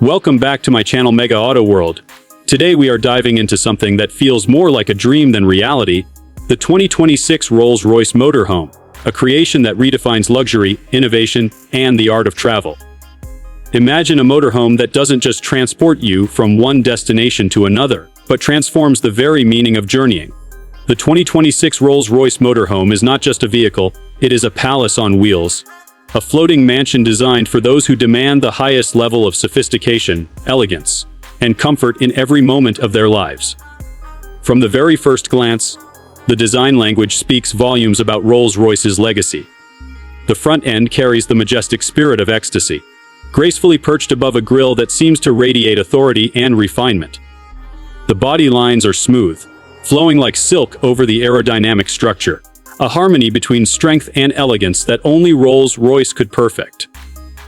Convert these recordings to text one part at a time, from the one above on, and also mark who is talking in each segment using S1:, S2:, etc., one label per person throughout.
S1: Welcome back to my channel Mega Auto World. Today we are diving into something that feels more like a dream than reality, the 2026 Rolls Royce Motorhome, a creation that redefines luxury, innovation, and the art of travel. Imagine a motorhome that doesn't just transport you from one destination to another, but transforms the very meaning of journeying. The 2026 Rolls Royce Motorhome is not just a vehicle, it is a palace on wheels. A floating mansion designed for those who demand the highest level of sophistication, elegance, and comfort in every moment of their lives. From the very first glance, the design language speaks volumes about Rolls-Royce's legacy. The front end carries the majestic spirit of ecstasy, gracefully perched above a grille that seems to radiate authority and refinement. The body lines are smooth, flowing like silk over the aerodynamic structure, a harmony between strength and elegance that only Rolls-Royce could perfect.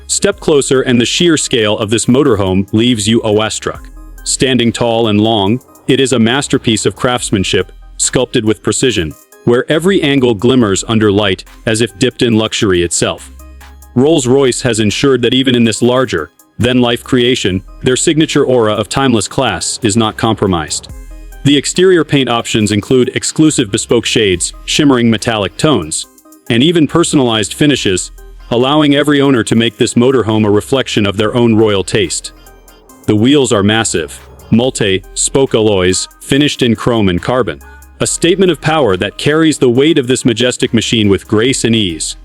S1: Step closer and the sheer scale of this motorhome leaves you awestruck. Standing tall and long, it is a masterpiece of craftsmanship, sculpted with precision, where every angle glimmers under light as if dipped in luxury itself. Rolls-Royce has ensured that even in this larger-than-life creation, their signature aura of timeless class is not compromised. The exterior paint options include exclusive bespoke shades, shimmering metallic tones, and even personalized finishes, allowing every owner to make this motorhome a reflection of their own royal taste. The wheels are massive, multi-spoke alloys, finished in chrome and carbon, a statement of power that carries the weight of this majestic machine with grace and ease.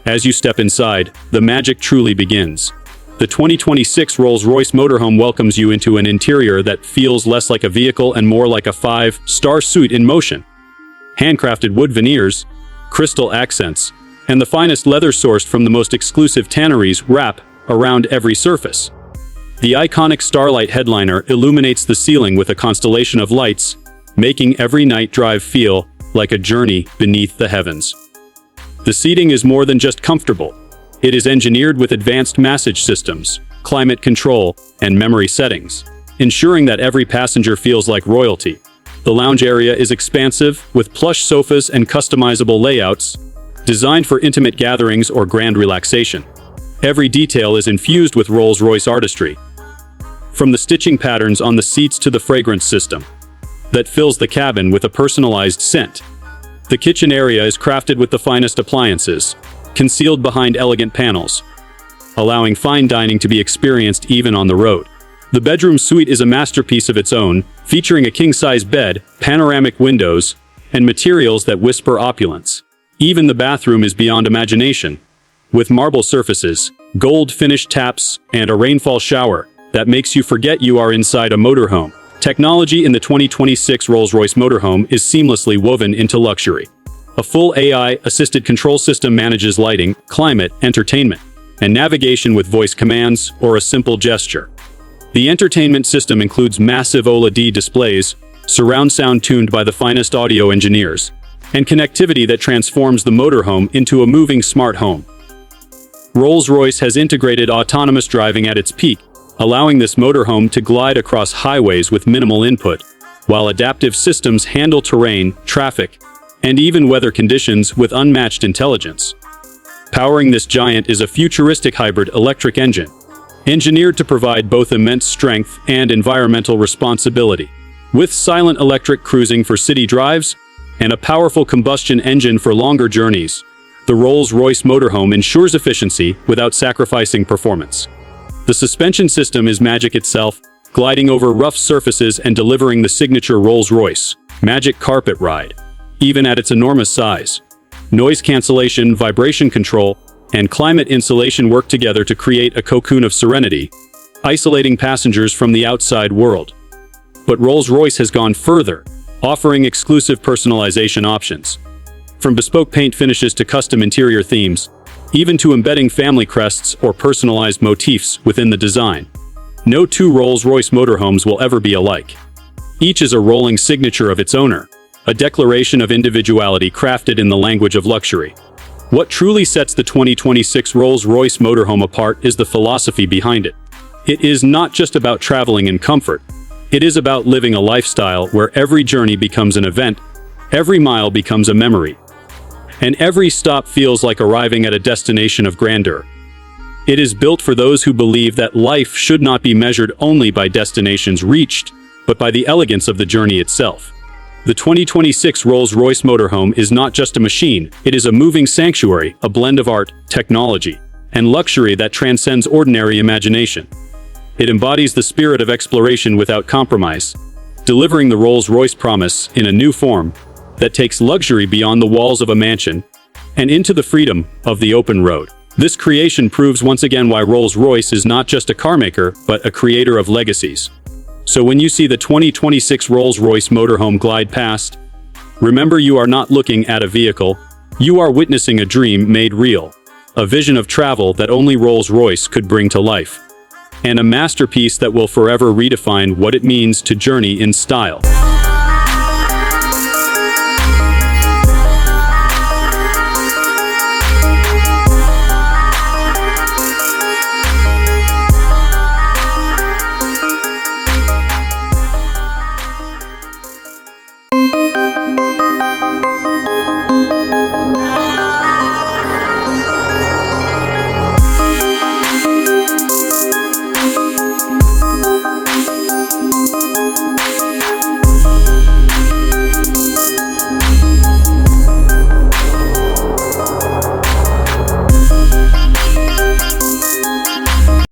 S1: As you step inside, the magic truly begins. The 2026 Rolls-Royce Motorhome welcomes you into an interior that feels less like a vehicle and more like a five-star suite in motion. Handcrafted wood veneers, crystal accents, and the finest leather sourced from the most exclusive tanneries wrap around every surface. The iconic Starlight headliner illuminates the ceiling with a constellation of lights, making every night drive feel like a journey beneath the heavens. The seating is more than just comfortable. It is engineered with advanced massage systems, climate control, and memory settings, ensuring that every passenger feels like royalty. The lounge area is expansive, with plush sofas and customizable layouts, designed for intimate gatherings or grand relaxation. Every detail is infused with Rolls-Royce artistry, from the stitching patterns on the seats to the fragrance system that fills the cabin with a personalized scent. The kitchen area is crafted with the finest appliances, concealed behind elegant panels, allowing fine dining to be experienced even on the road. The bedroom suite is a masterpiece of its own, featuring a king-size bed, panoramic windows, and materials that whisper opulence. Even the bathroom is beyond imagination, with marble surfaces, gold-finished taps, and a rainfall shower that makes you forget you are inside a motorhome. Technology in the 2026 Rolls-Royce Motorhome is seamlessly woven into luxury. A full AI-assisted control system manages lighting, climate, entertainment, and navigation with voice commands or a simple gesture. The entertainment system includes massive OLED displays, surround sound tuned by the finest audio engineers, and connectivity that transforms the motorhome into a moving smart home. Rolls-Royce has integrated autonomous driving at its peak, allowing this motorhome to glide across highways with minimal input, while adaptive systems handle terrain, traffic, and even weather conditions with unmatched intelligence. Powering this giant is a futuristic hybrid electric engine, engineered to provide both immense strength and environmental responsibility. With silent electric cruising for city drives and a powerful combustion engine for longer journeys, the Rolls-Royce Motorhome ensures efficiency without sacrificing performance. The suspension system is magic itself, gliding over rough surfaces and delivering the signature Rolls-Royce magic carpet ride. Even at its enormous size, noise cancellation, vibration control, and climate insulation work together to create a cocoon of serenity, isolating passengers from the outside world. But Rolls-Royce has gone further, offering exclusive personalization options. From bespoke paint finishes to custom interior themes, even to embedding family crests or personalized motifs within the design. No two Rolls-Royce motorhomes will ever be alike. Each is a rolling signature of its owner, a declaration of individuality crafted in the language of luxury. What truly sets the 2026 Rolls-Royce Motorhome apart is the philosophy behind it. It is not just about traveling in comfort. It is about living a lifestyle where every journey becomes an event, every mile becomes a memory, and every stop feels like arriving at a destination of grandeur. It is built for those who believe that life should not be measured only by destinations reached, but by the elegance of the journey itself. The 2026 Rolls Royce Motorhome is not just a machine, it is a moving sanctuary, a blend of art, technology, and luxury that transcends ordinary imagination. It embodies the spirit of exploration without compromise, delivering the Rolls-Royce promise in a new form that takes luxury beyond the walls of a mansion and into the freedom of the open road. This creation proves once again why Rolls-Royce is not just a car maker, but a creator of legacies. So when you see the 2026 Rolls-Royce Motorhome glide past, remember you are not looking at a vehicle, you are witnessing a dream made real, a vision of travel that only Rolls-Royce could bring to life, and a masterpiece that will forever redefine what it means to journey in style.